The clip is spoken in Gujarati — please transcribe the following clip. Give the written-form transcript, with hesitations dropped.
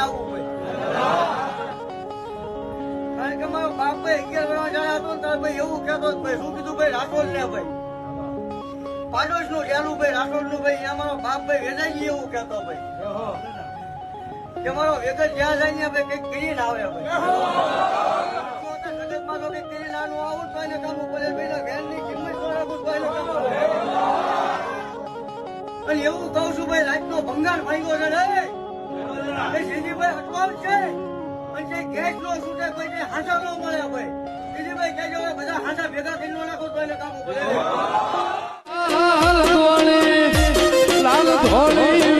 આવવું ભાઈ. કારણ કે મારો બાપ ભાઈ 11 વર્ષ જણા હતો ને ત્યારે ભાઈ એવું કહેતો ભાઈ શું કીધું ભાઈ રાઠોડ ને ભાઈ પાડોશ નું જેલું ભાઈ રાઠોડ નું ભાઈ અમારો બાપ ભાઈ વેદાજી એવું કહેતો ભાઈ કે મારો વેગત જ્યાં જાય ને ભાઈ કઈક કરીને આવે ભાઈ. જગતમાં તો કઈક કરીને નાનું આવું તો એને કામ પડે ભાઈ ઘેરની કિંમત તો રાખું તો એને કામ પડે. અને એવું કહું છું ભાઈ રાતનો ભંગાર ભાંગ્યો છે ને એ સીધીભાઈ અટવાવશે અને જે ગેસ નો છૂટે ભાઈ જે હાંસા નો મળે ભાઈ સીધીભાઈ કહેજો બધા હાંસા ભેગા કરીને નાખો તો એને કામ પડે. લાલ ધોળી